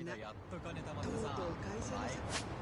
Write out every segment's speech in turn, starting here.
間やっと金貯まっとうとうてさ。会社のはい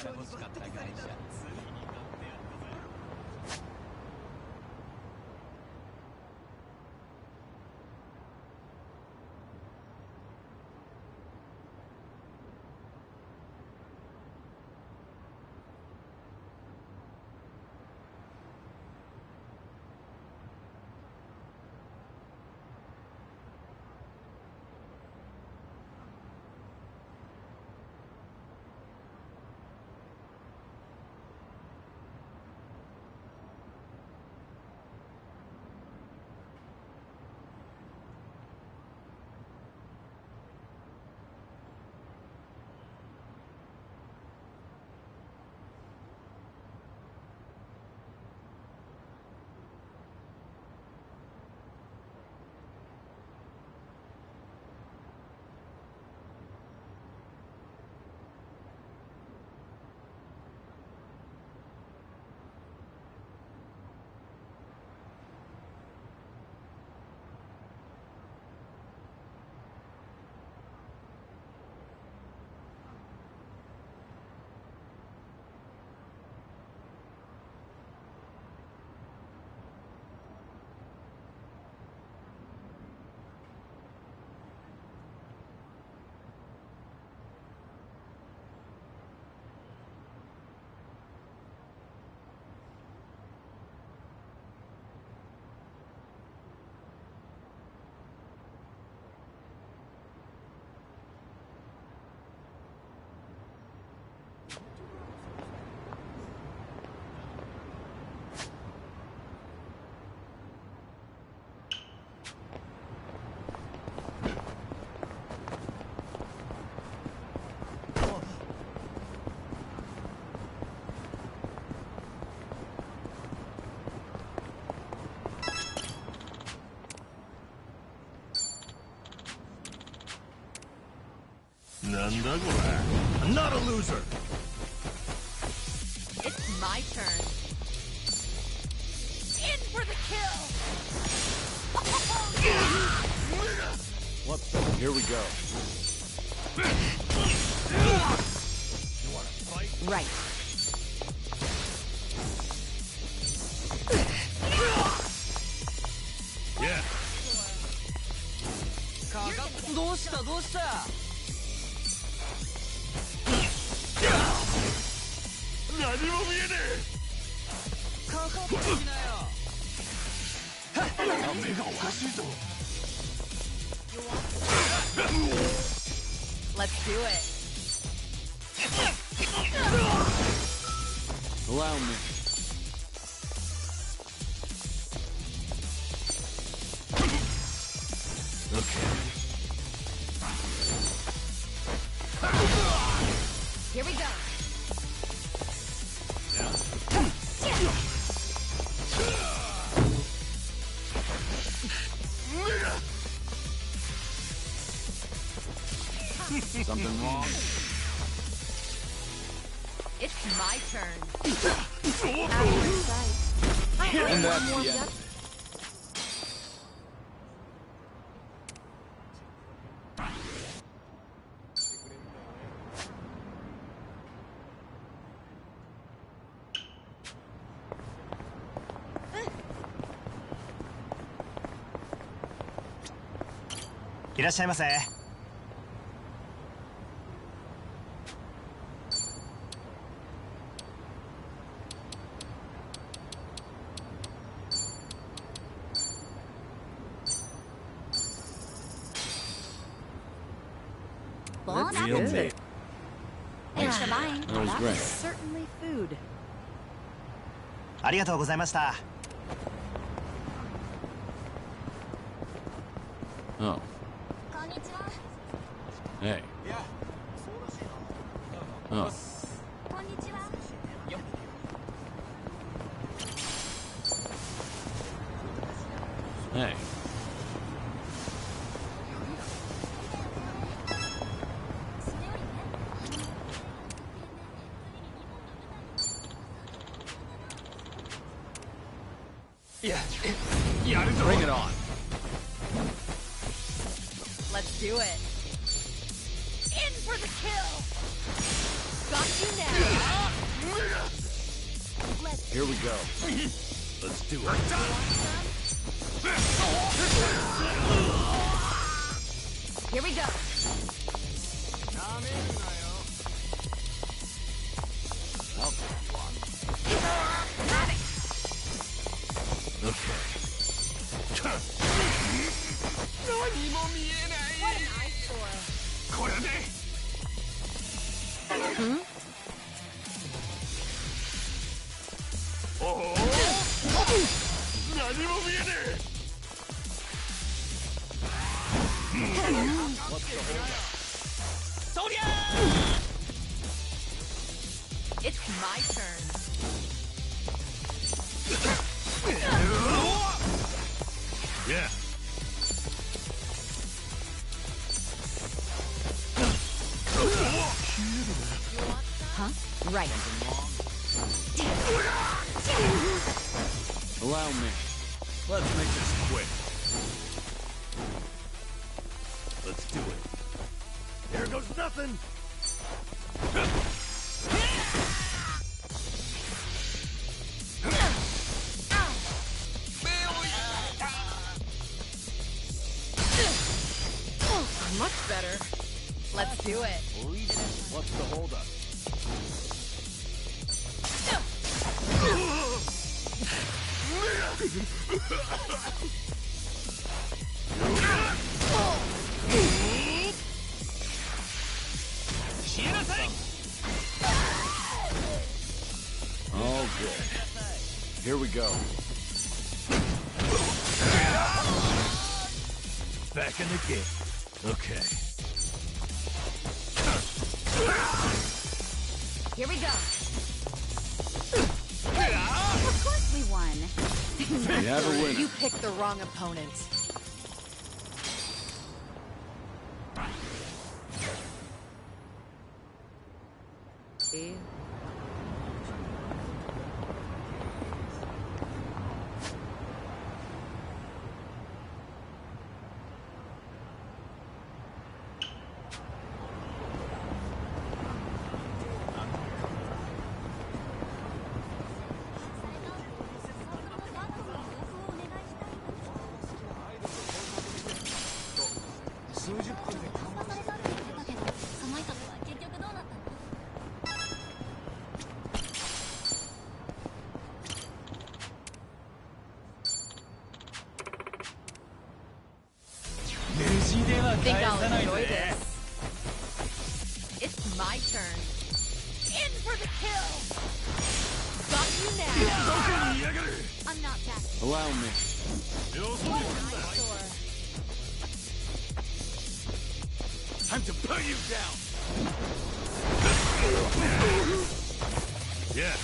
欲しかった会社。なんだこれ I'm not a loser. It's my turn. In for the kill. What the? Here we go. You want to fight? Right. Yeah. どうしたどうした。何も見えねかかってきなよ。え。目がおかしいぞ。Let's do it. Allow me. Okay. Here we go. Something wrong? It's my turn. And that's the end. いらっしゃいませ。Bon Real appetit. meat. Thanks for buying. That was That great. was certainly food. ありがとうございました。Oh. こんにちは。 Hey. Oh. こんにちは。 Hey. Bring it on. Let's do it. In for the kill. Got you now. Here we go. Let's do it. Here we go. I'll take you on. Have it. Okay. What an eyesore. これで おお何も見えねえ It's my turn. Yeah. Huh? Right. Allow me. Let's make this quick. Let's do it. There goes nothing. Much better. Let's do it. What's the holdup? All good. Here we go. Back in the game. Okay. Here we go. Of course we won. We have a winner. You picked the wrong opponent. See? I think I'll enjoy this. It's my turn. In for the kill! Got you now! I'm not back. Allow me. What an eyesore. Time to put you down. Yeah.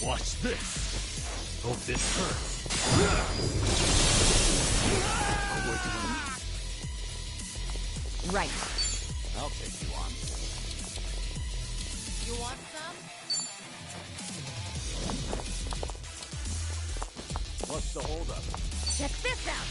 Watch this. Hope this hurts. Right. I'll take you on. You want some? What's the holdup? Check this out!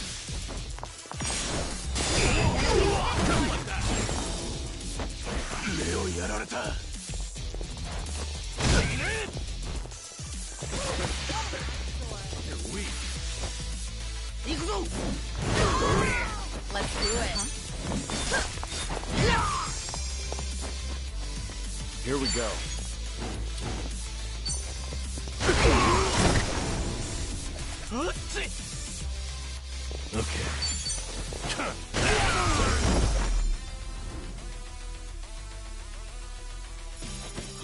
You're weak. Let's do it. Here we go. Okay.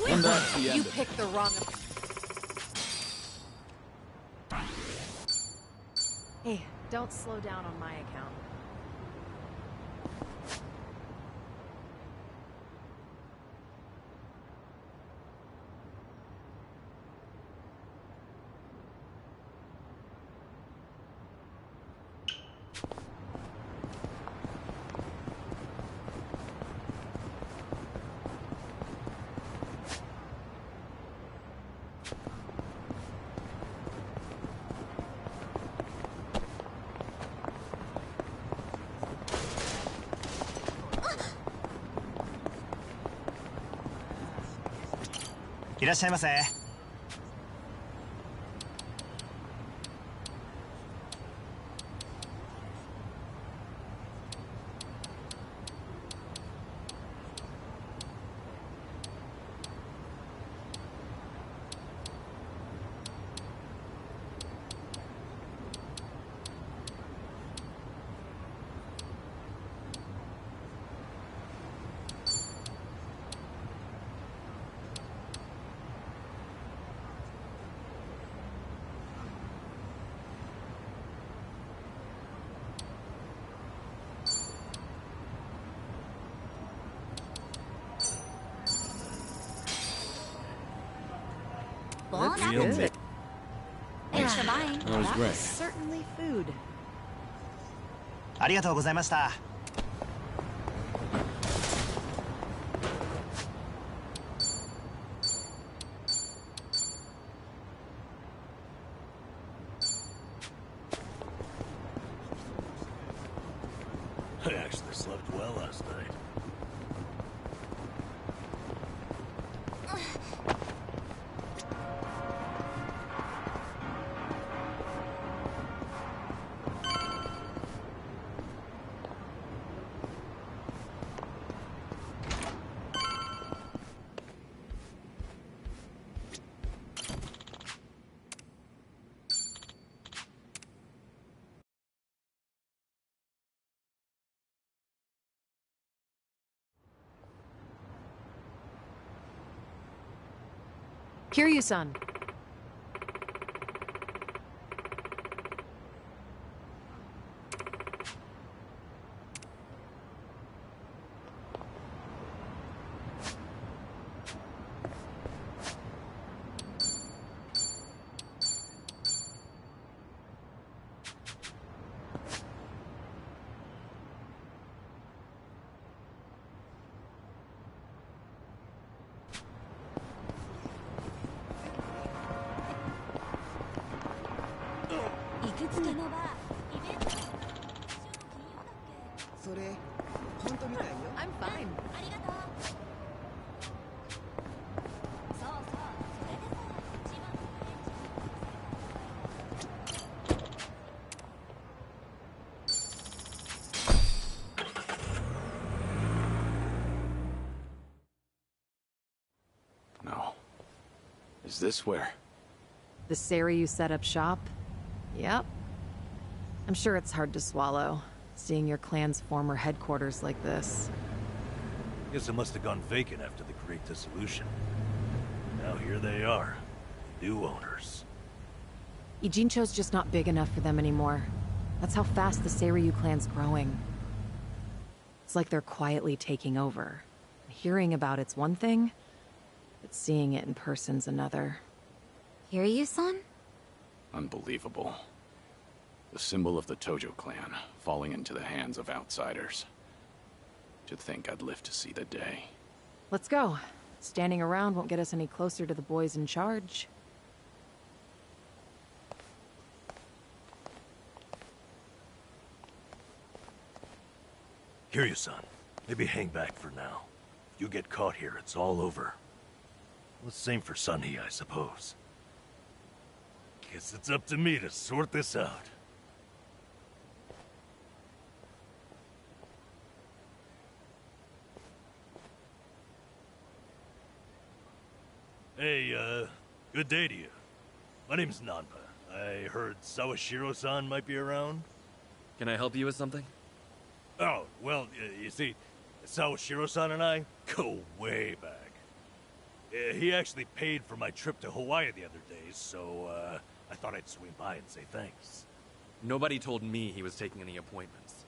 And that's the end You of it. picked the wrong... Hey, don't slow down on my account. いらっしゃいませ。Well, Real that's mi- it. Thanks for buying. That was That great. was certainly food. ありがとうございました。I actually slept well last night. Kiryu-san. I'm fine. No. Is this where? The Seiryu set up shop? Yep. I'm sure it's hard to swallow, seeing your clan's former headquarters like this. Guess it must have gone vacant after the Great Dissolution. Now here they are, new owners. Ijincho's just not big enough for them anymore. That's how fast the Seiryu clan's growing. It's like they're quietly taking over. Hearing about it's one thing, but seeing it in person's another. Kiryu-san? Unbelievable. The symbol of the Tojo clan, falling into the hands of outsiders. To think I'd live to see the day. Let's go. Standing around won't get us any closer to the boys in charge. Kiryu-san, maybe hang back for now. If you get caught here, it's all over. Well, the same for Sunhee, I suppose. Guess it's up to me to sort this out. Hey, good day to you. My name's Nanba. I heard Sawashiro-san might be around. Can I help you with something? Oh, well, you see, Sawashiro-san and I go way back. He actually paid for my trip to Hawaii the other day, so, I thought I'd swing by and say thanks. Nobody told me he was taking any appointments.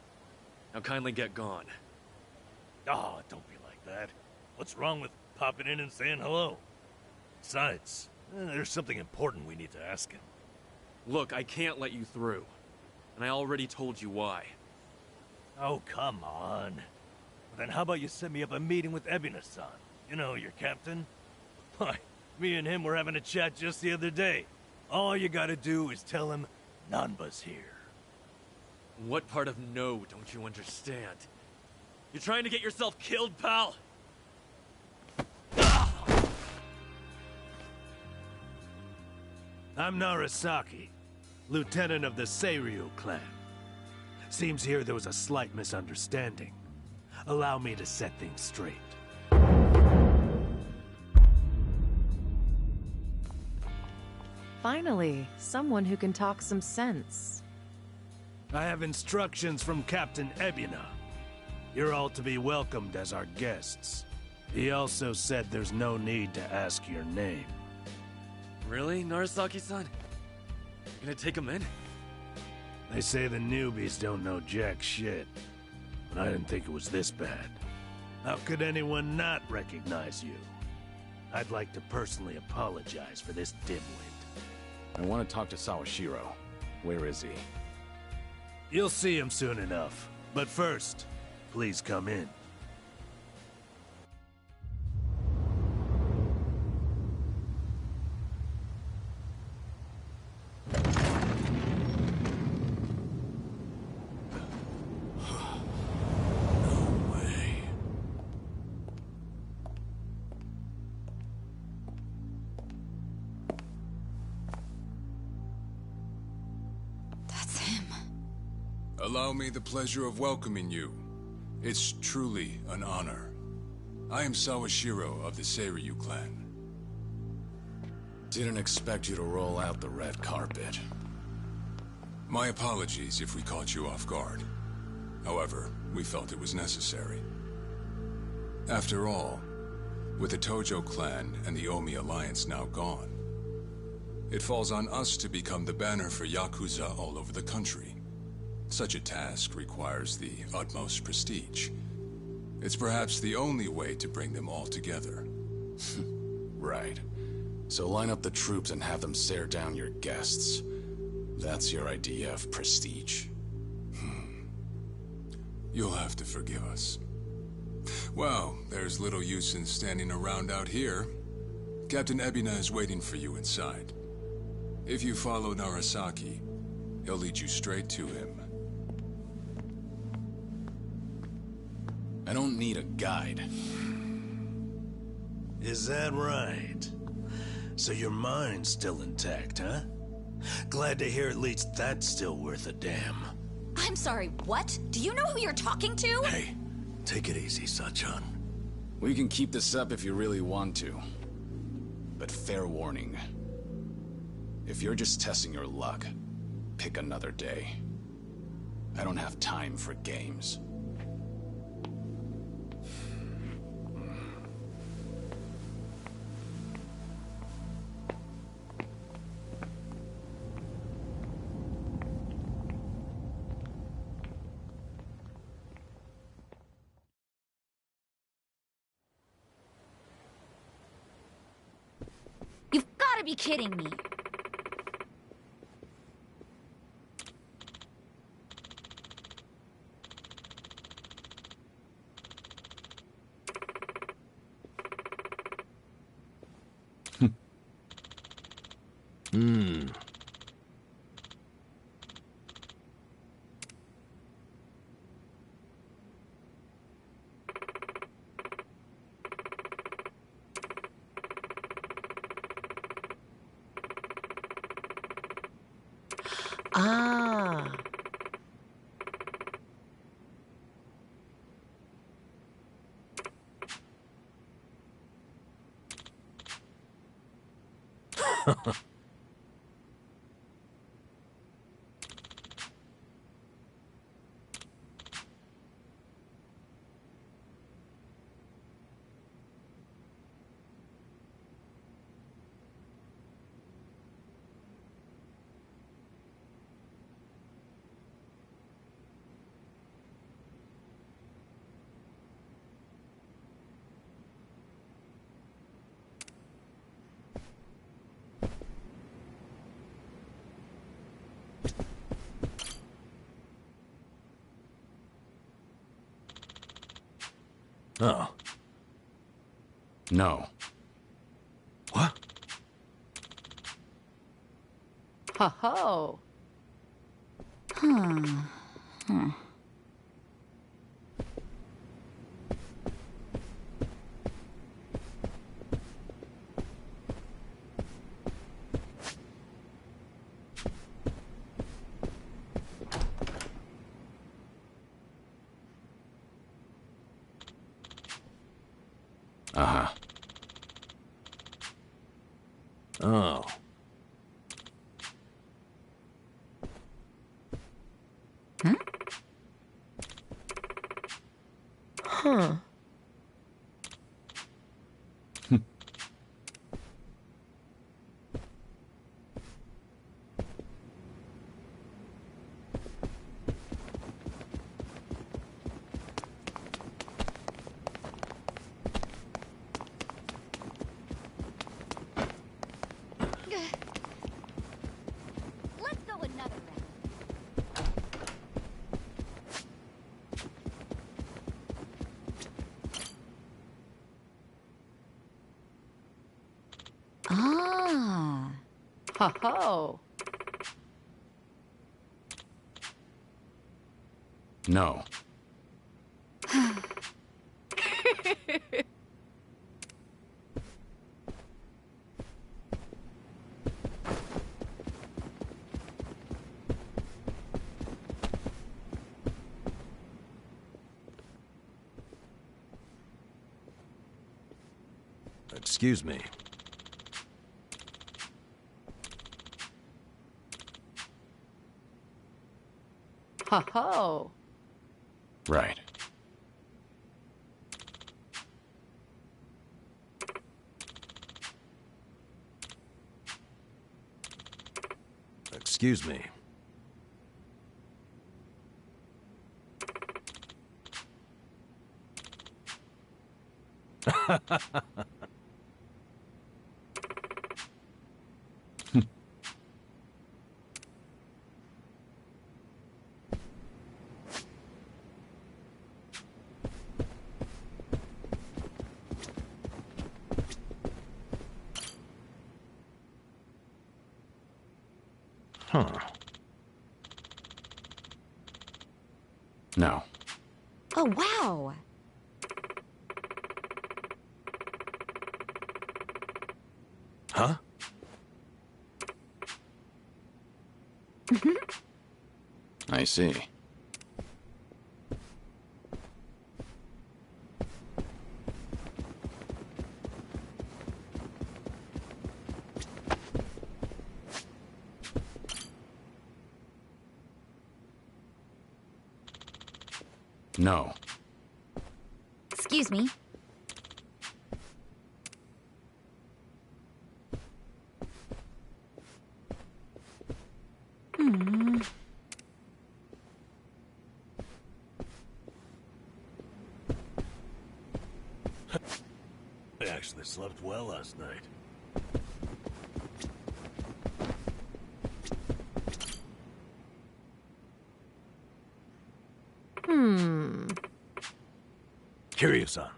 Now kindly get gone. Oh, don't be like that. What's wrong with popping in and saying hello? Besides, there's something important we need to ask him. Look, I can't let you through. And I already told you why. Oh, come on. Well, then how about you set me up a meeting with Ebina-san? You know, your captain? Why, me and him were having a chat just the other day. All you gotta do is tell him Nanba's here. What part of no don't you understand? You're trying to get yourself killed, pal? I'm Narasaki, lieutenant of the Seiryu clan. Seems here there was a slight misunderstanding. Allow me to set things straight. Finally, someone who can talk some sense. I have instructions from Captain Ebuna. You're all to be welcomed as our guests. He also said there's no need to ask your name. Really, Narasaki-san? You're gonna take him in? They say the newbies don't know jack shit, but I didn't think it was this bad. How could anyone not recognize you? I'd like to personally apologize for this dimwit. I want to talk to Sawashiro. Where is he? You'll see him soon enough. But first, please come in. That's him. Allow me the pleasure of welcoming you. It's truly an honor. I am Sawashiro of the Seiryu clan. Didn't expect you to roll out the red carpet. My apologies if we caught you off guard. However, we felt it was necessary. After all, with the Tojo clan and the Omi alliance now gone, it falls on us to become the banner for Yakuza all over the country. Such a task requires the utmost prestige. It's perhaps the only way to bring them all together. Right. So line up the troops and have them stare down your guests. That's your idea of prestige. You'll have to forgive us. Well, there's little use in standing around out here. Captain Ebuna is waiting for you inside. If you follow Narasaki, he'll lead you straight to him. I don't need a guide. Is that right? So your mind's still intact, huh? Glad to hear at least that's still worth a damn. I'm sorry, what? Do you know who you're talking to? Hey, take it easy, Sachan. We can keep this up if you really want to. But fair warning. If you're just testing your luck, pick another day. I don't have time for games. You've gotta be kidding me. Ah. Oh. No. What? Ho ho. Oh. Huh. Let's go another round. Ah. Ho ho. No. Excuse me. Ho ho. Right. Excuse me. Huh. No. Oh, wow. Huh? I see. No. Excuse me. I actually slept well last night. Kiryu-san.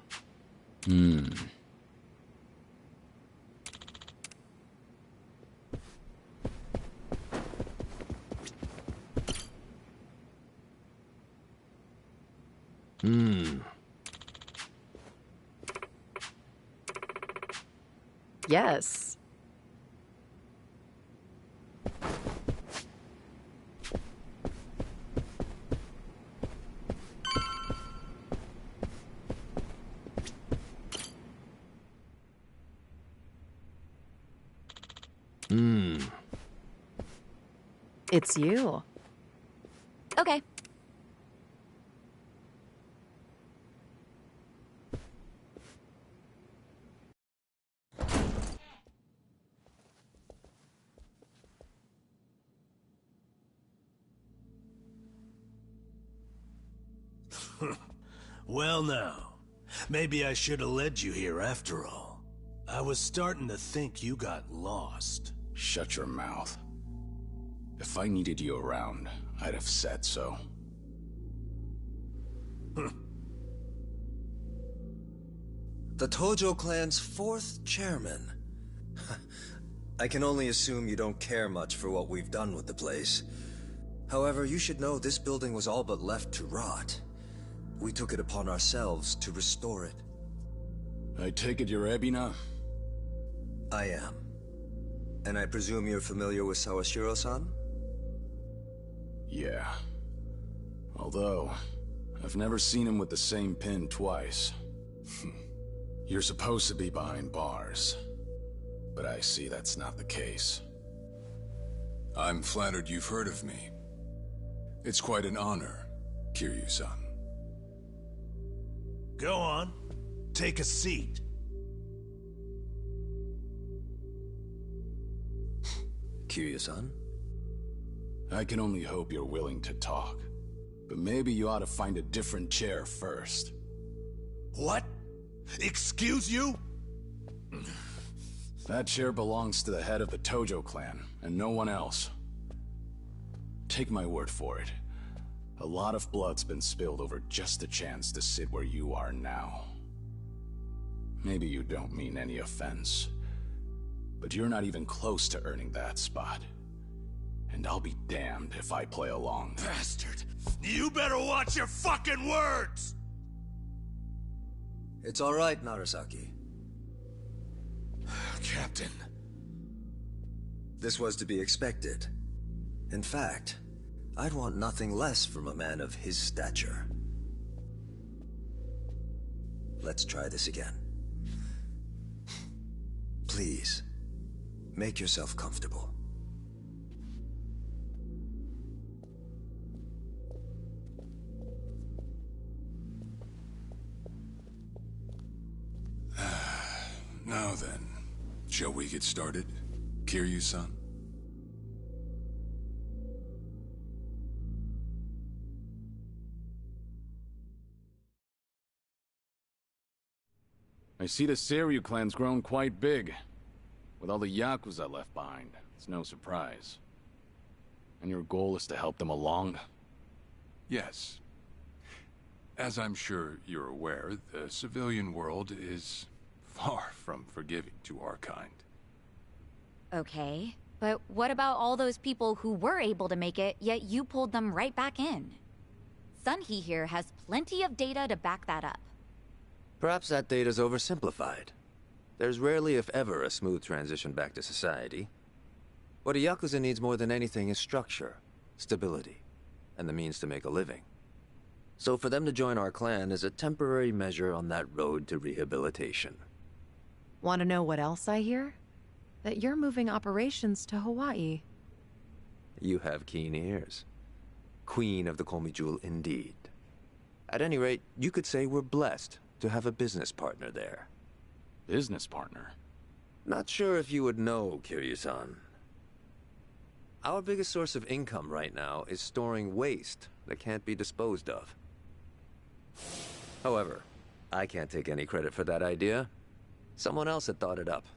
Yes. It's you. Okay. Well now, maybe I should have led you here after all. I was starting to think you got lost. Shut your mouth. If I needed you around, I'd have said so. The Tojo clan's 4th chairman. I can only assume you don't care much for what we've done with the place. However, you should know this building was all but left to rot. We took it upon ourselves to restore it. I take it you're Ebina? I am. And I presume you're familiar with Sawashiro-san? Yeah. Although, I've never seen him with the same pin twice. You're supposed to be behind bars. But I see that's not the case. I'm flattered you've heard of me. It's quite an honor, Kiryu-san. Go on. Take a seat. Kiryu-san? I can only hope you're willing to talk. But maybe you ought to find a different chair first. What? Excuse you? That chair belongs to the head of the Tojo clan, and no one else. Take my word for it. A lot of blood's been spilled over just a chance to sit where you are now. Maybe you don't mean any offense, but you're not even close to earning that spot. And I'll be damned if I play along. Bastard! You better watch your fucking words! It's all right, Narasaki. Captain. This was to be expected. In fact, I'd want nothing less from a man of his stature. Let's try this again. Please, make yourself comfortable. Now then, shall we get started, Kiryu-san? I see the Seiryu clan's grown quite big. With all the Yakuza left behind, it's no surprise. And your goal is to help them along? Yes. As I'm sure you're aware, the civilian world is far from forgiving to our kind. Okay, but what about all those people who were able to make it, yet you pulled them right back in? Sunhee here has plenty of data to back that up. Perhaps that data's oversimplified. There's rarely, if ever, a smooth transition back to society. What a Yakuza needs more than anything is structure, stability, and the means to make a living. So for them to join our clan is a temporary measure on that road to rehabilitation. Want to know what else I hear? That you're moving operations to Hawaii. You have keen ears. Queen of the Komi Jewel, indeed. At any rate, you could say we're blessed to have a business partner there. Business partner? Not sure if you would know, Kiryu-san. Our biggest source of income right now is storing waste that can't be disposed of. However, I can't take any credit for that idea. Someone else had thought it up,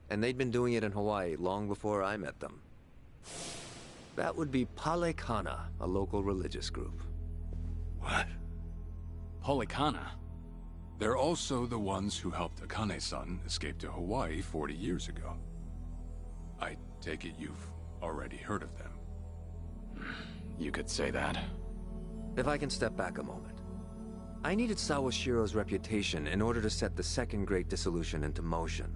and they'd been doing it in Hawaii long before I met them. That would be Palekana, a local religious group. What? Palekana? They're also the ones who helped Akane-san escape to Hawaii 40 years ago. I take it you've already heard of them. You could say that. If I can step back a moment. I needed Sawashiro's reputation in order to set the second great dissolution into motion.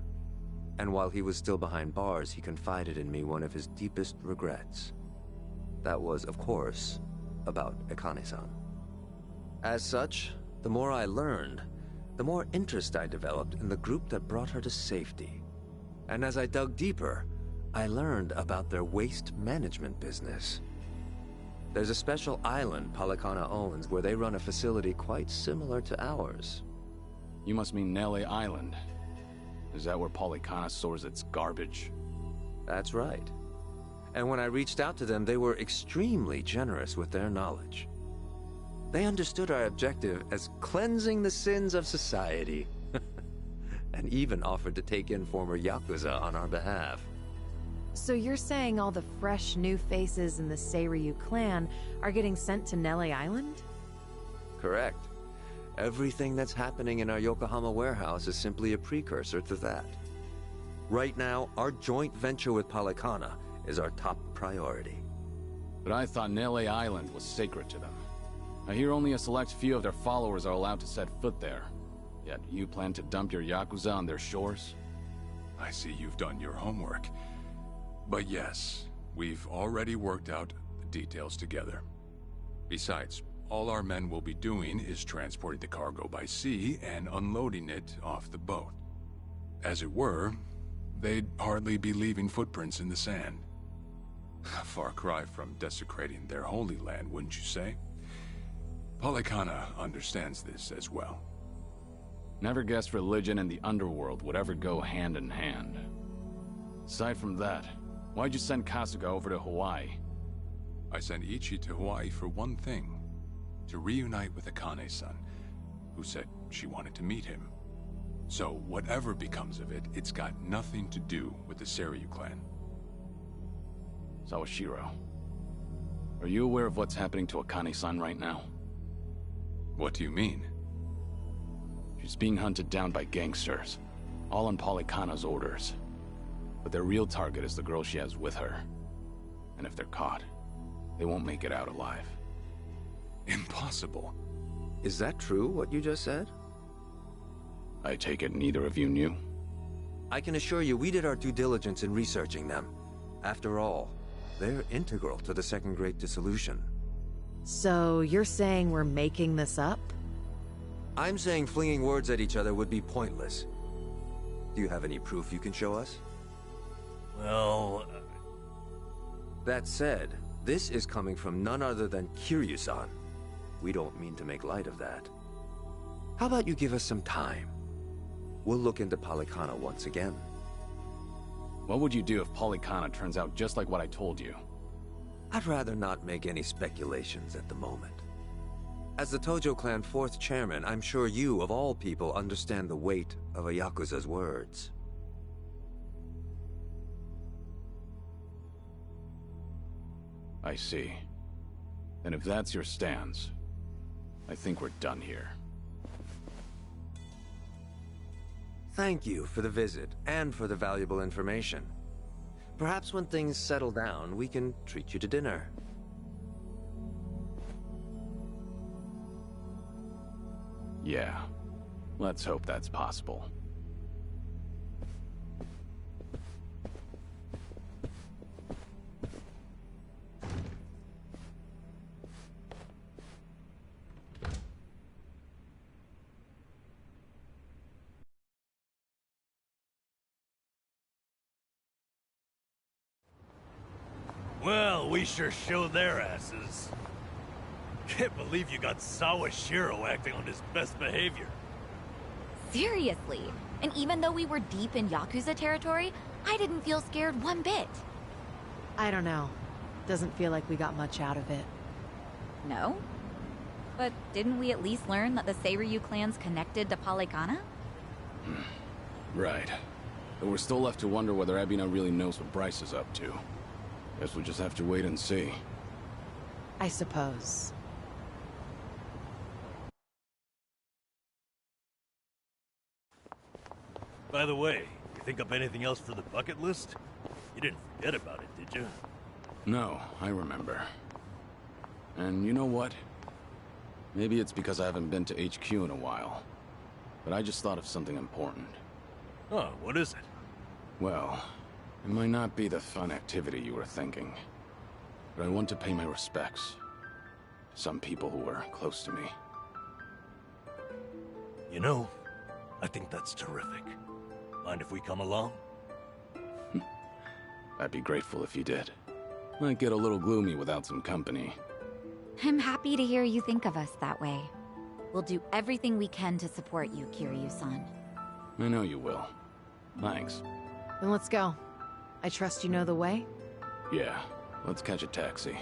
And while he was still behind bars, he confided in me one of his deepest regrets. That was, of course, about Akane-san. As such, the more I learned, the more interest I developed in the group that brought her to safety. And as I dug deeper, I learned about their waste management business. There's a special island Palekana owns where they run a facility quite similar to ours. You must mean Nele Island. Is that where Palekana stores its garbage? That's right. And when I reached out to them, they were extremely generous with their knowledge. They understood our objective as cleansing the sins of society, and even offered to take in former Yakuza on our behalf. So you're saying all the fresh new faces in the Seiryu clan are getting sent to Nele Island? Correct. Everything that's happening in our Yokohama warehouse is simply a precursor to that. Right now, our joint venture with Palekana is our top priority. But I thought Nele Island was sacred to them. I hear only a select few of their followers are allowed to set foot there. Yet you plan to dump your Yakuza on their shores? I see you've done your homework. But yes, we've already worked out the details together. Besides, all our men will be doing is transporting the cargo by sea and unloading it off the boat. As it were, they'd hardly be leaving footprints in the sand. A far cry from desecrating their holy land, wouldn't you say? Polykhana understands this as well. Never guessed religion and the underworld would ever go hand in hand. Aside from that, why'd you send Kasuga over to Hawaii? I sent Ichi to Hawaii for one thing. To reunite with Akane-san, who said she wanted to meet him. So whatever becomes of it, it's got nothing to do with the Seiryu clan. Sawashiro, are you aware of what's happening to Akane-san right now? What do you mean? She's being hunted down by gangsters, all on Polykhana's orders. But their real target is the girl she has with her. And if they're caught, they won't make it out alive. Impossible. Is that true, what you just said? I take it neither of you knew? I can assure you we did our due diligence in researching them. After all, they're integral to the Second Great Dissolution. So you're saying we're making this up? I'm saying flinging words at each other would be pointless. Do you have any proof you can show us? Well... That said, this is coming from none other than Kiryu-san. We don't mean to make light of that. How about you give us some time? We'll look into Polykhana once again. What would you do if Polykhana turns out just like what I told you? I'd rather not make any speculations at the moment. As the Tojo clan 4th chairman, I'm sure you, of all people, understand the weight of a Yakuza's words. I see. And if that's your stance, I think we're done here. Thank you for the visit, and for the valuable information. Perhaps when things settle down, we can treat you to dinner. Yeah. Let's hope that's possible. Well, we sure showed their asses. Can't believe you got Sawashiro acting on his best behavior. Seriously. And even though we were deep in Yakuza territory, I didn't feel scared one bit. I don't know. Doesn't feel like we got much out of it. No? But didn't we at least learn that the Seiryu clan's connected to Polykhana? Right. But we're still left to wonder whether Ebina really knows what Bryce is up to. Guess we'll just have to wait and see. I suppose. By the way, you think up anything else for the bucket list? You didn't forget about it, did you? No, I remember. And you know what? Maybe it's because I haven't been to HQ in a while. But I just thought of something important. Oh, what is it? Well, it might not be the fun activity you were thinking. But I want to pay my respects to some people who were close to me. You know, I think that's terrific. Mind if we come along? I'd be grateful if you did. Might get a little gloomy without some company. I'm happy to hear you think of us that way. We'll do everything we can to support you, Kiryu-san. I know you will. Thanks. Then let's go. I trust you know the way? Yeah, let's catch a taxi.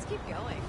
Let's keep going.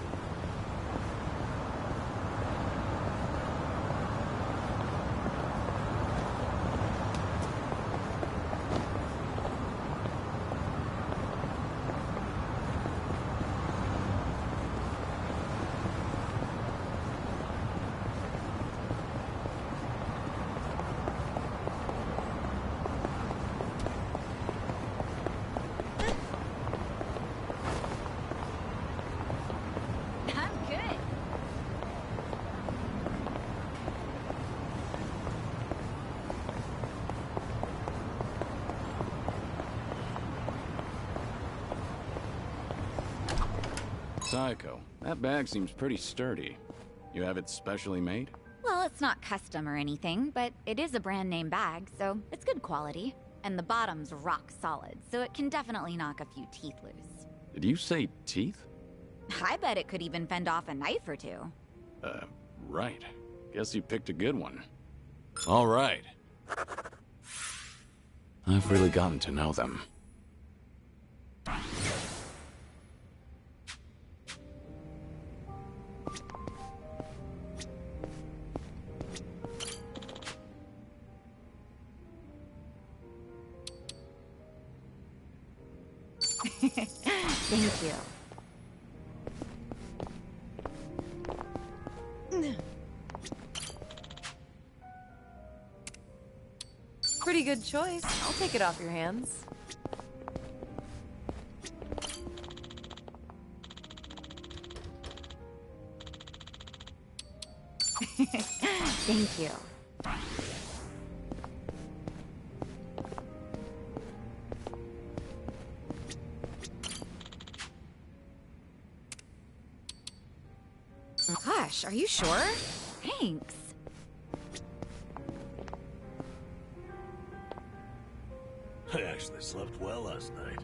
Psycho, that bag seems pretty sturdy. You have it specially made? Well, it's not custom or anything, but it is a brand name bag, so it's good quality. And the bottom's rock solid, so it can definitely knock a few teeth loose. Did you say teeth? I bet it could even fend off a knife or two. Right. Guess you picked a good one. All right. I've really gotten to know them. Thank you. Pretty good choice. I'll take it off your hands. Thank you. Gosh, are you sure? Thanks. I actually slept well last night.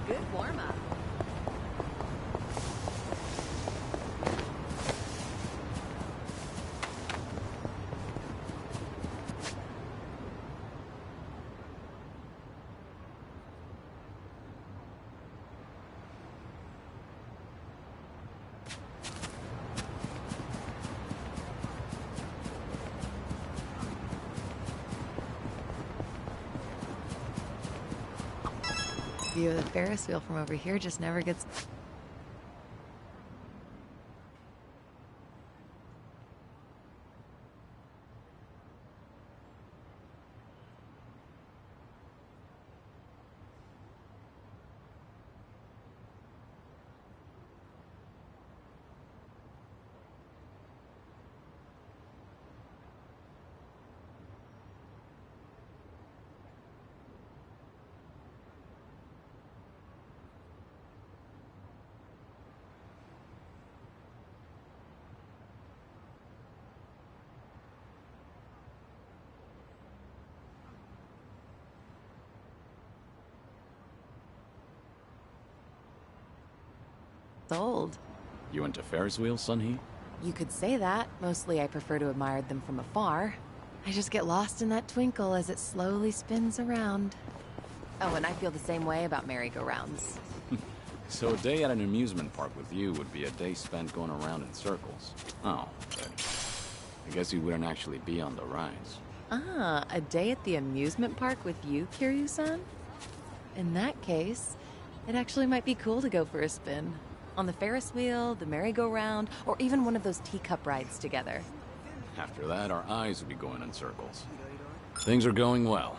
Good warm-up. View of the Ferris wheel from over here just never gets... old. You into Ferris wheels, Sunhee? You could say that. Mostly I prefer to admire them from afar. I just get lost in that twinkle as it slowly spins around. Oh, and I feel the same way about merry-go-rounds. So a day at an amusement park with you would be a day spent going around in circles. Oh, but I guess you wouldn't actually be on the rides. Ah, a day at the amusement park with you, Kiryu-san? In that case, It actually might be cool to go for a spin. On the Ferris wheel, the merry-go-round, or even one of those teacup rides together. After that, our eyes would be going in circles. Things are going well.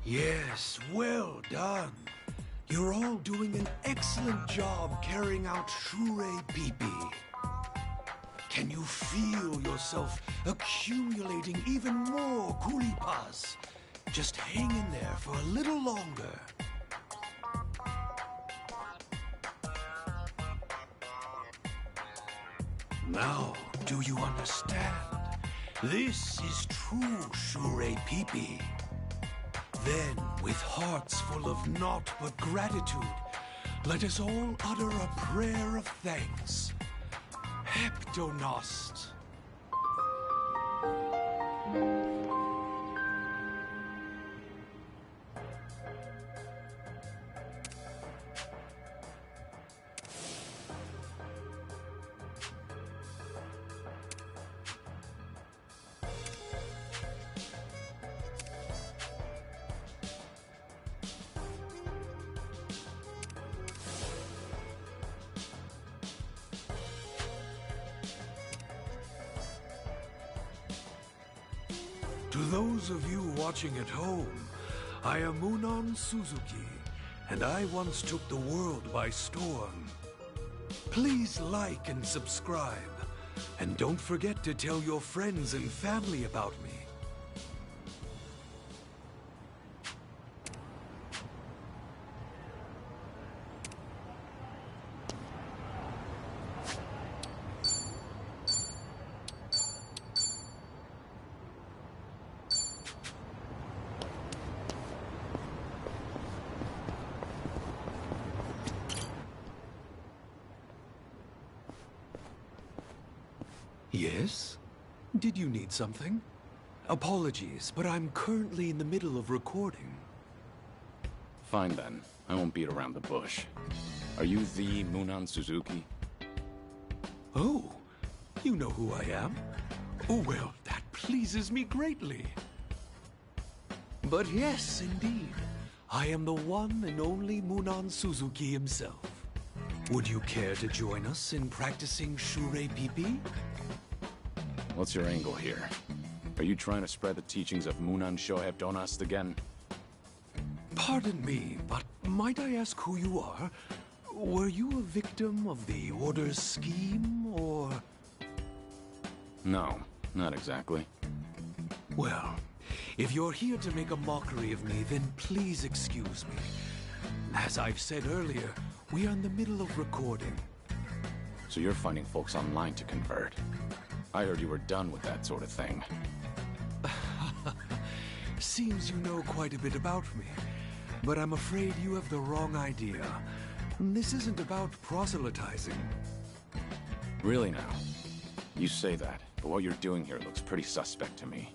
Yes, well done. You're all doing an excellent job carrying out Shure Pipi. Can you feel yourself accumulating even more kulipas? Just hang in there for a little longer. Now, do you understand? This is true Shure Pipi. Then, with hearts full of naught but gratitude, let us all utter a prayer of thanks. Heptonost. To those of you watching at home, I am Munan Suzuki, and I once took the world by storm. Please like and subscribe, and don't forget to tell your friends and family about me. Yes? Did you need something? Apologies, but I'm currently in the middle of recording. Fine then. I won't beat around the bush. Are you the Munan Suzuki? Oh, you know who I am? Oh, well, that pleases me greatly. But yes, indeed. I am the one and only Munan Suzuki himself. Would you care to join us in practicing Shure Pipi? What's your angle here? Are you trying to spread the teachings of Munan Shoheb Donast again? Pardon me, but might I ask who you are? Were you a victim of the Order's scheme, or...? No, not exactly. Well, if you're here to make a mockery of me, then please excuse me. As I've said earlier, we are in the middle of recording. So you're finding folks online to convert. I heard you were done with that sort of thing. Seems you know quite a bit about me, but I'm afraid you have the wrong idea. This isn't about proselytizing. Really now? You say that, but what you're doing here looks pretty suspect to me.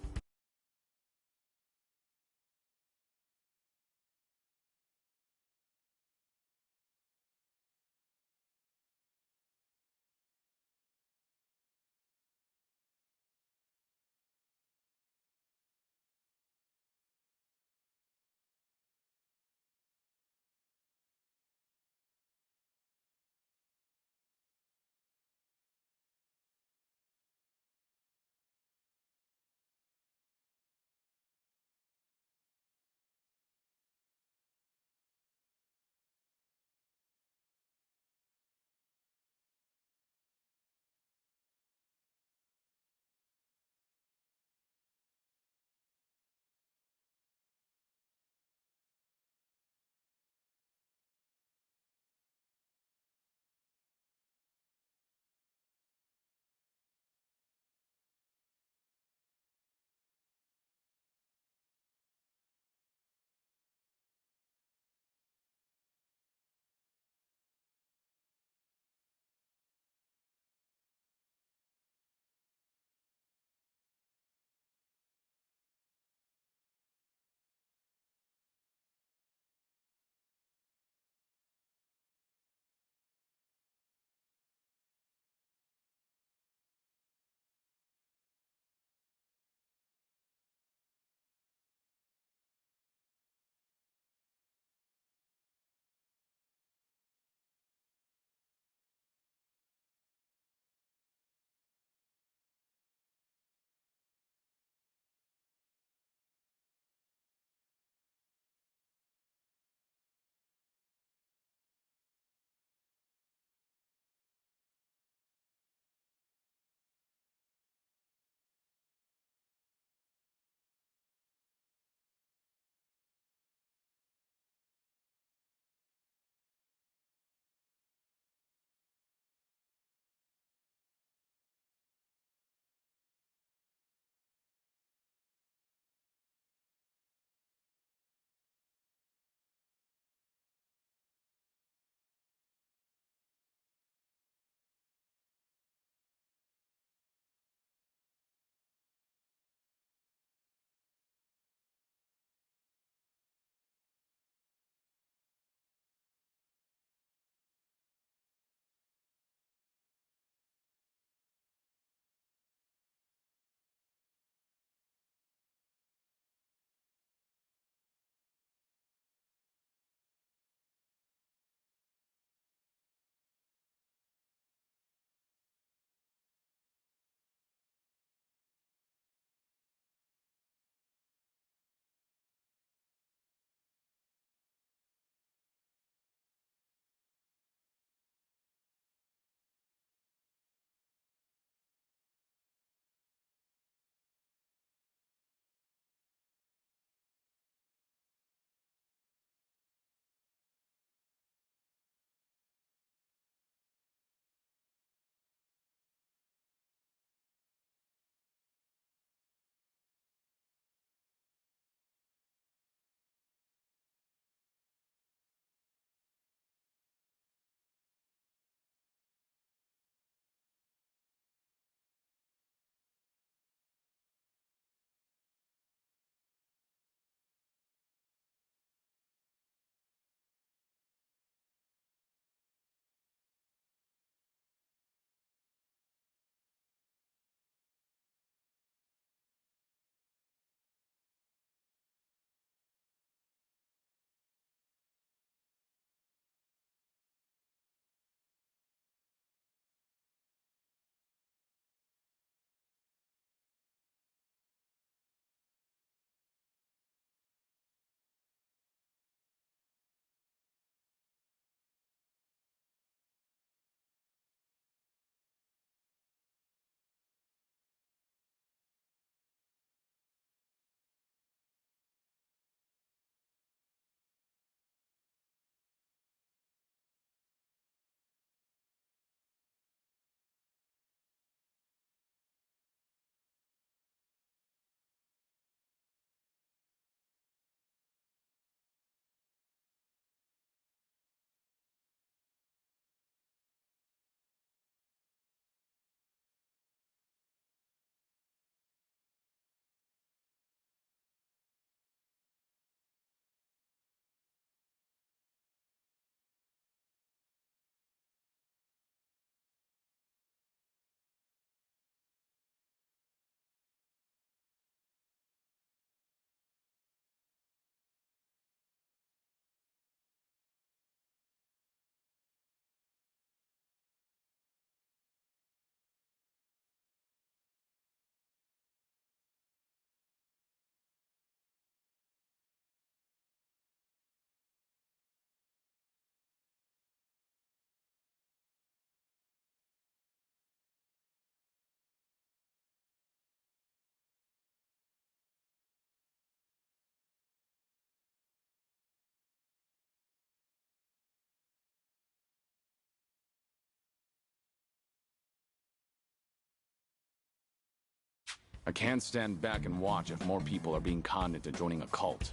I can't stand back and watch if more people are being conned into joining a cult.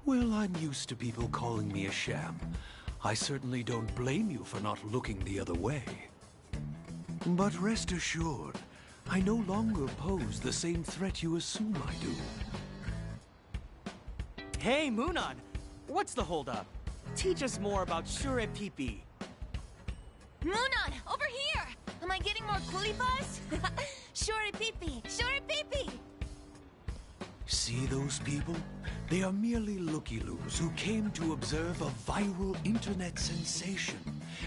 Well, I'm used to people calling me a sham. I certainly don't blame you for not looking the other way. But rest assured, I no longer pose the same threat you assume I do. Hey, Moonon! What's the holdup? Teach us more about Shure Pipi. Moonon, over here! Am I getting more kulipas? Shure Pipi! Shure Pipi! See those people? They are merely looky-loos who came to observe a viral internet sensation,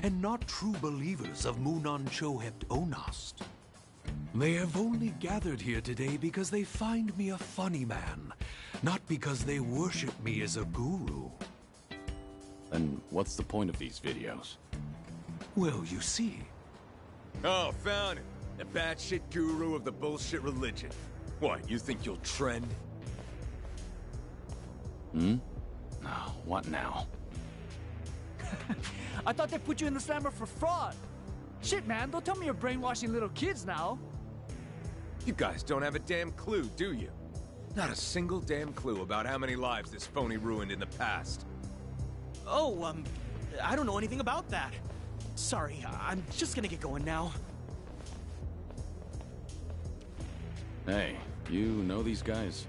and not true believers of Moonon Chohept Onast. They have only gathered here today because they find me a funny man, not because they worship me as a guru. Then what's the point of these videos? Well, you see... Oh, found it. The batshit guru of the bullshit religion. What, you think you'll trend? Hmm? No, what now? I thought they put you in the slammer for fraud. Shit, man, don't tell me you're brainwashing little kids now. You guys don't have a damn clue, do you? Not a single damn clue about how many lives this phony ruined in the past. Oh, I don't know anything about that. Sorry, I'm just gonna get going now. Hey, you know these guys?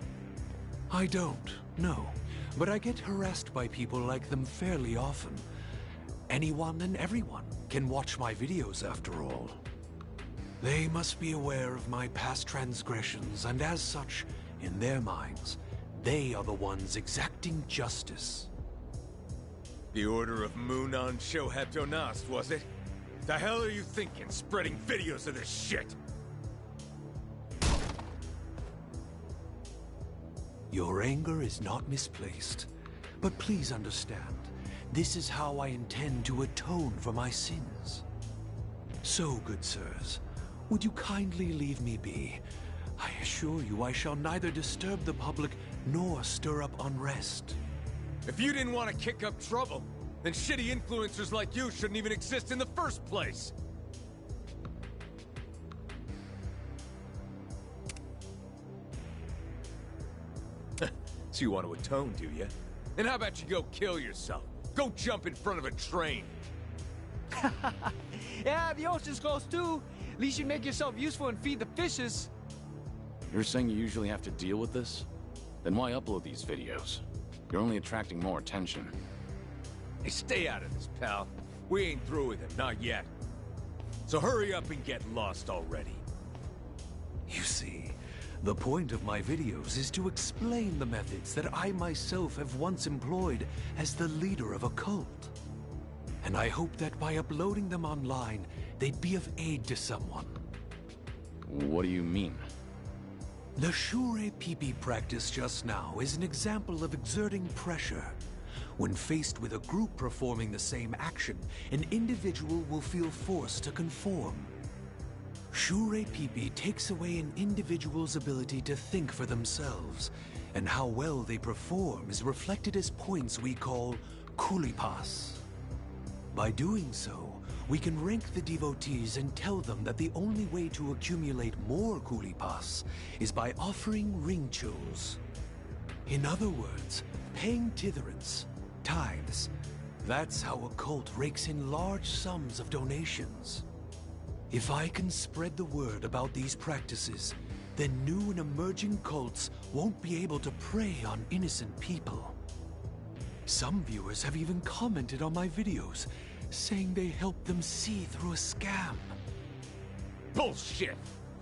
I don't, no. But I get harassed by people like them fairly often. Anyone and everyone can watch my videos after all. They must be aware of my past transgressions, and as such, in their minds, they are the ones exacting justice. The Order of Moonon Chohept Onast, was it? The hell are you thinking, spreading videos of this shit? Your anger is not misplaced, but please understand, this is how I intend to atone for my sins. So, good sirs, would you kindly leave me be? I assure you I shall neither disturb the public nor stir up unrest. If you didn't want to kick up trouble, then shitty influencers like you shouldn't even exist in the first place. So you want to atone, do you? And how about you go kill yourself? Go jump in front of a train. Yeah, the ocean's close too. At least you make yourself useful and feed the fishes. You're saying you usually have to deal with this? Then why upload these videos? You're only attracting more attention. Hey, stay out of this, pal. We ain't through with him, not yet. So hurry up and get lost already. You see, the point of my videos is to explain the methods that I myself have once employed as the leader of a cult. And I hope that by uploading them online, they'd be of aid to someone. What do you mean? The Shure Pipi practice just now is an example of exerting pressure. When faced with a group performing the same action, an individual will feel forced to conform. Shure Pipi takes away an individual's ability to think for themselves, and how well they perform is reflected as points we call kulipas. By doing so, we can rank the devotees and tell them that the only way to accumulate more kulipas is by offering ringchos. In other words, paying titherance, tithes. That's how a cult rakes in large sums of donations. If I can spread the word about these practices, then new and emerging cults won't be able to prey on innocent people. Some viewers have even commented on my videos, saying they help them see through a scam. Bullshit!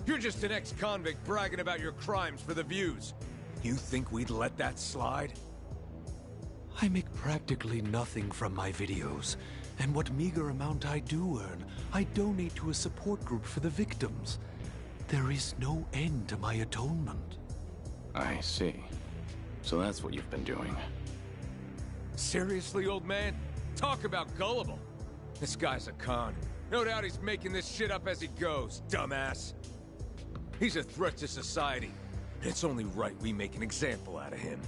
You're just an ex-convict bragging about your crimes for the views. You think we'd let that slide? I make practically nothing from my videos, and what meager amount I do earn, I donate to a support group for the victims. There is no end to my atonement. I see. So that's what you've been doing. Seriously, old man? Talk about gullible. This guy's a con. No doubt he's making this shit up as he goes, dumbass. He's a threat to society, and it's only right we make an example out of him.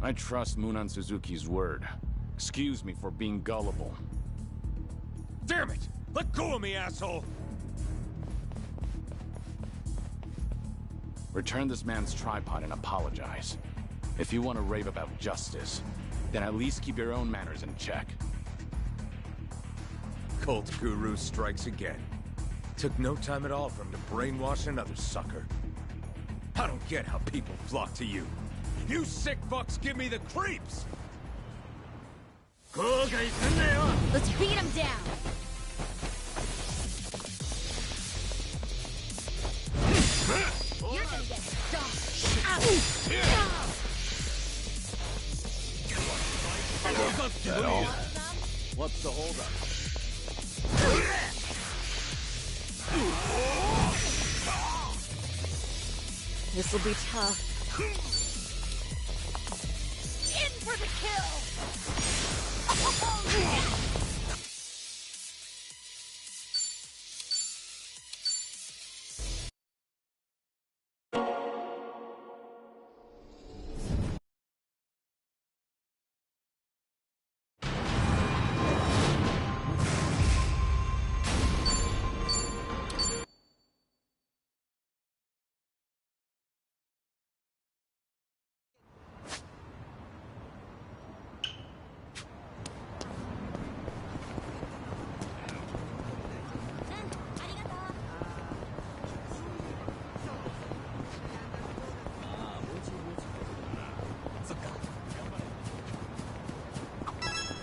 I trust Moonon Suzuki's word. Excuse me for being gullible. Damn it! Let go of me, asshole! Return this man's tripod and apologize. If you want to rave about justice, then at least keep your own manners in check. Cult guru strikes again. Took no time at all for him to brainwash another sucker. I don't get how people flock to you. You sick fucks give me the creeps! Let's beat him down. You're gonna get stomped. That all? What's the holdup? This'll be tough. In for the kill.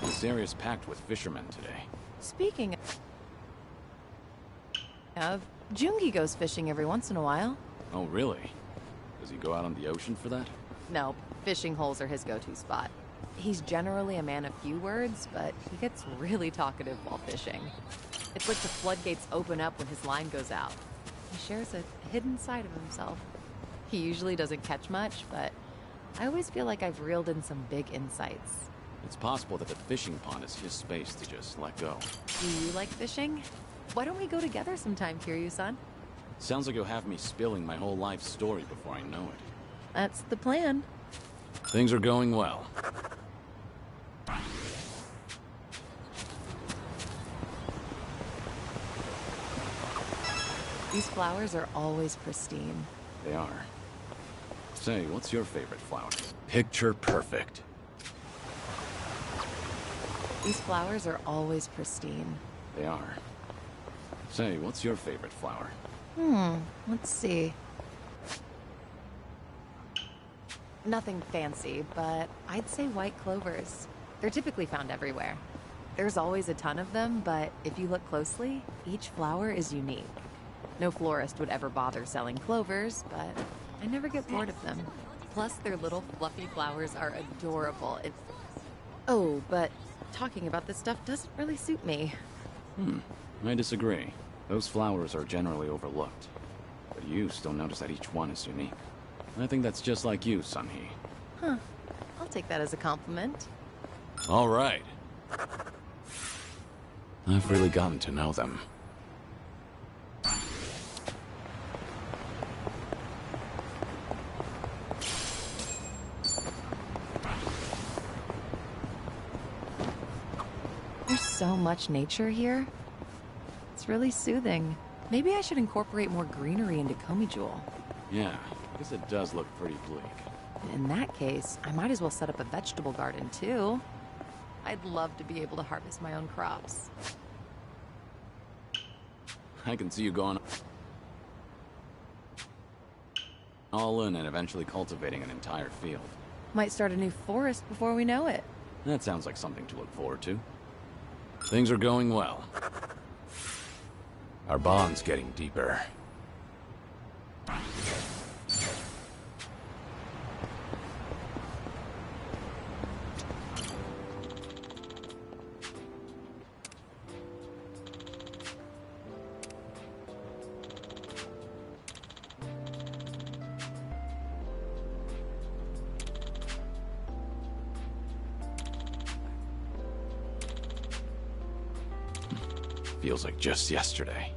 This area's packed with fishermen today. Speaking of, Jungi goes fishing every once in a while. Oh, really? Does he go out on the ocean for that? No, fishing holes are his go-to spot. He's generally a man of few words, but he gets really talkative while fishing. It's like the floodgates open up when his line goes out. He shares a hidden side of himself. He usually doesn't catch much, but I always feel like I've reeled in some big insights. It's possible that the fishing pond is his space to just let go. Do you like fishing? Why don't we go together sometime, Kiryu-san? Sounds like you'll have me spilling my whole life story before I know it. That's the plan. Things are going well. These flowers are always pristine. They are. Say, what's your favorite flower? Picture perfect. These flowers are always pristine. They are. Say, what's your favorite flower? Let's see. Nothing fancy, but I'd say white clovers. They're typically found everywhere. There's always a ton of them, but if you look closely, each flower is unique. No florist would ever bother selling clovers, but I never get bored of them. Plus, their little fluffy flowers are adorable. Oh, but talking about this stuff doesn't really suit me. I disagree. Those flowers are generally overlooked. But you still notice that each one is unique. I think that's just like you, Sunhee. Huh. I'll take that as a compliment. All right. I've really gotten to know them. There's so much nature here. It's really soothing. Maybe I should incorporate more greenery into Komijul. Yeah, I guess it does look pretty bleak. In that case, I might as well set up a vegetable garden too. I'd love to be able to harvest my own crops. I can see you going all in and eventually cultivating an entire field. Might start a new forest before we know it. That sounds like something to look forward to. Things are going well. Our bond's getting deeper. Feels like just yesterday.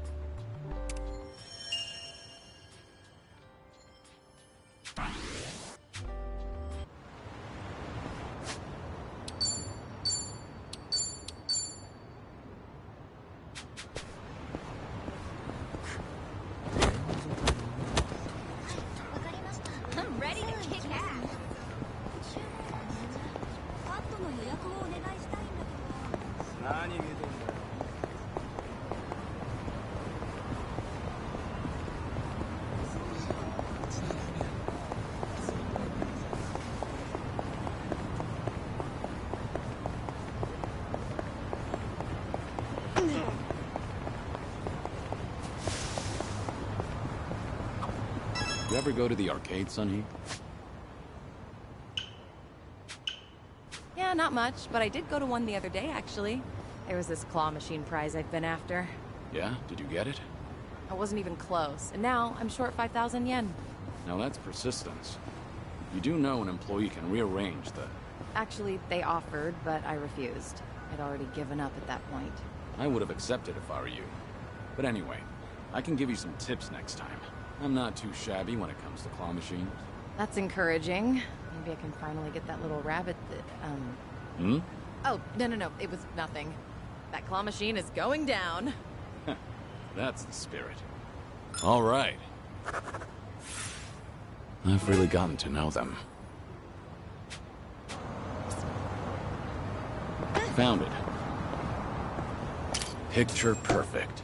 I'm ready to kick ass. You ever go to the arcade, Sunhee? Yeah, not much, but I did go to one the other day, actually. There was this claw machine prize I've been after. Yeah? Did you get it? I wasn't even close, and now I'm short 5,000 yen. Now that's persistence. You do know an employee can rearrange the... Actually, they offered, but I refused. I'd already given up at that point. I would have accepted if I were you. But anyway, I can give you some tips next time. I'm not too shabby when it comes to claw machines. That's encouraging. Maybe I can finally get that little rabbit that, Hmm? Oh, no, it was nothing. That claw machine is going down. That's the spirit. All right. I've really gotten to know them. Found it. Picture perfect.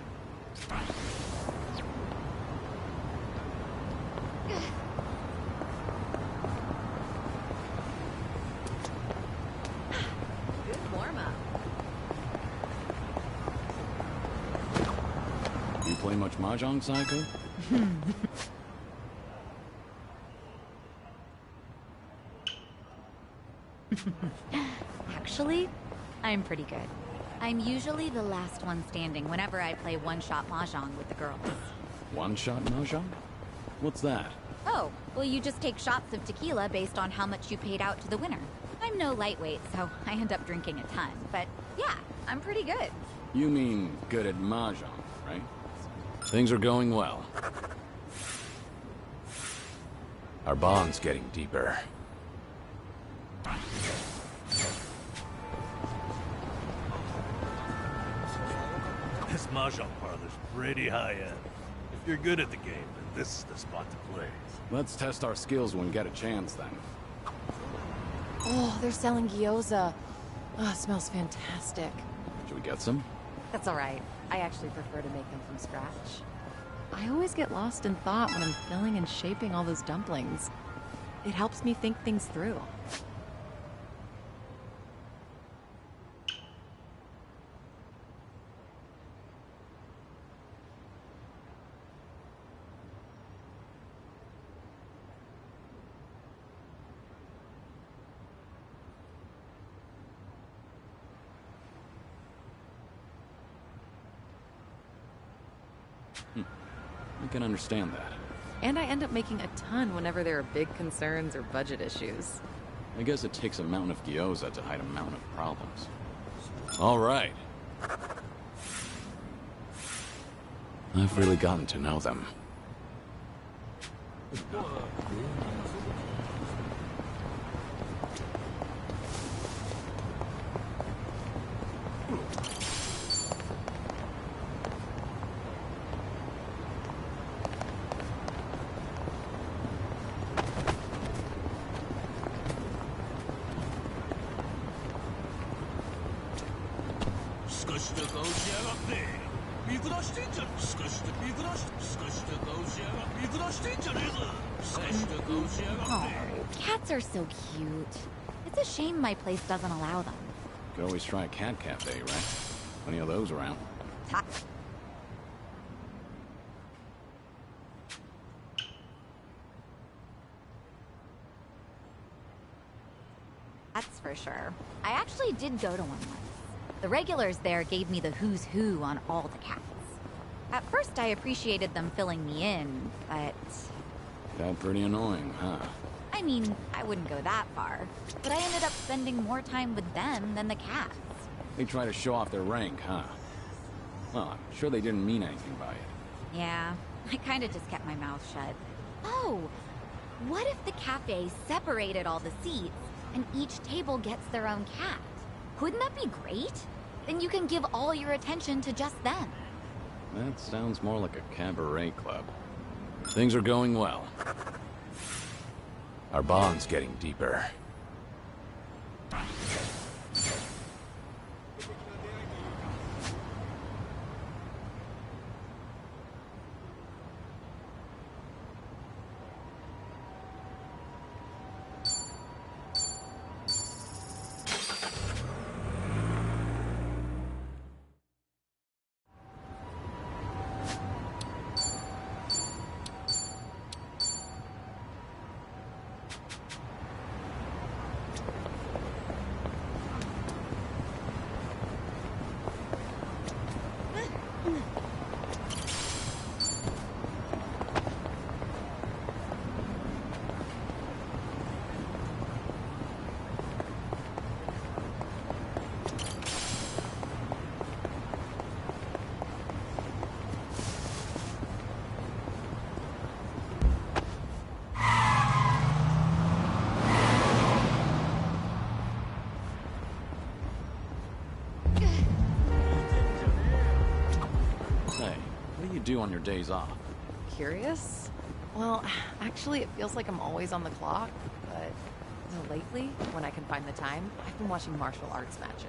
Good warm-up. You play much Mahjong, Psycho? Actually, I'm pretty good. I'm usually the last one standing whenever I play one-shot mahjong with the girls. One-shot Mahjong? What's that? Oh, well, you just take shots of tequila based on how much you paid out to the winner. I'm no lightweight, so I end up drinking a ton. But yeah, I'm pretty good. You mean good at Mahjong, right? Things are going well. Our bond's getting deeper. This mahjong parlor's pretty high-end. If you're good at the game, then this is the spot to play. Let's test our skills when we get a chance, then. Oh, they're selling gyoza. Oh, it smells fantastic. Should we get some? That's all right. I actually prefer to make them from scratch. I always get lost in thought when I'm filling and shaping all those dumplings. It helps me think things through. I can understand that. And I end up making a ton whenever there are big concerns or budget issues. I guess it takes a mountain of gyoza to hide a mountain of problems. All right. I've really gotten to know them. Oh, cats are so cute. It's a shame my place doesn't allow them. Could always try a cat cafe, right? Plenty of those around. That's for sure. I actually did go to one once. The regulars there gave me the who's who on all the cats. At first I appreciated them filling me in, but... Cat pretty annoying, huh? I mean, I wouldn't go that far. But I ended up spending more time with them than the cats. They try to show off their rank, huh? Well, I'm sure they didn't mean anything by it. Yeah, I kinda just kept my mouth shut. Oh, what if the cafe separated all the seats and each table gets their own cat? Wouldn't that be great? Then you can give all your attention to just them. That sounds more like a cabaret club. Things are going well. Our bond's getting deeper. Do on your days off? Curious? Well, actually, it feels like I'm always on the clock, but lately, when I can find the time, I've been watching martial arts matches.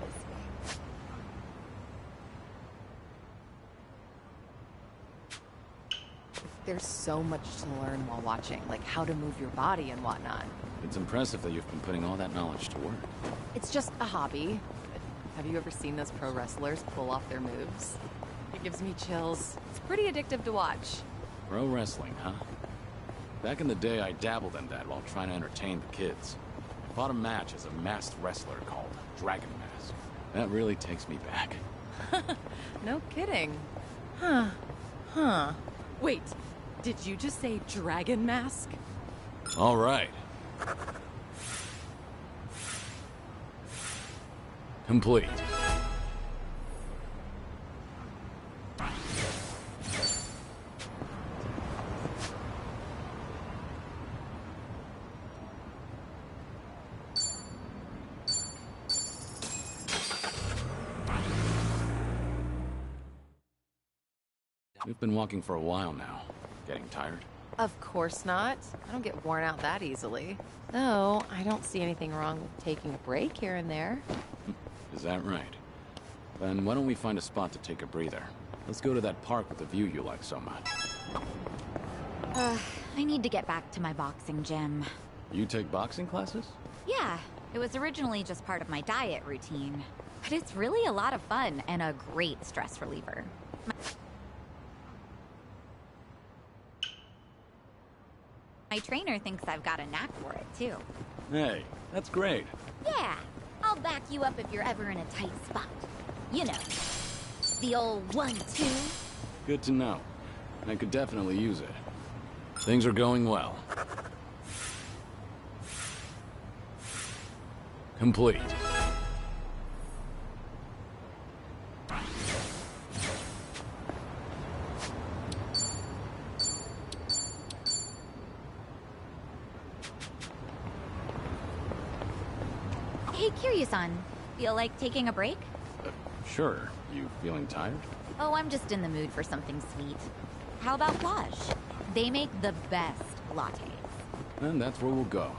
There's so much to learn while watching, like how to move your body and whatnot. It's impressive that you've been putting all that knowledge to work. It's just a hobby. But have you ever seen those pro wrestlers pull off their moves? It gives me chills. It's pretty addictive to watch. Pro wrestling, huh? Back in the day, I dabbled in that while trying to entertain the kids. I fought a match as a masked wrestler called Dragon Mask. That really takes me back. No kidding. Wait, did you just say Dragon Mask? All right. Complete. We've been walking for a while now. Getting tired? Of course not. I don't get worn out that easily. Though, I don't see anything wrong with taking a break here and there. Is that right? Then why don't we find a spot to take a breather? Let's go to that park with the view you like so much. I need to get back to my boxing gym. You take boxing classes? Yeah, it was originally just part of my diet routine. But it's really a lot of fun and a great stress reliever. My trainer thinks I've got a knack for it, too. Hey, that's great. Yeah, I'll back you up if you're ever in a tight spot. You know, the old 1-2. Good to know. I could definitely use it. Things are going well. Complete. Hey, Kiryu-san, feel like taking a break? Sure. You feeling tired? Oh, I'm just in the mood for something sweet. How about Plage? They make the best lattes. Then that's where we'll go.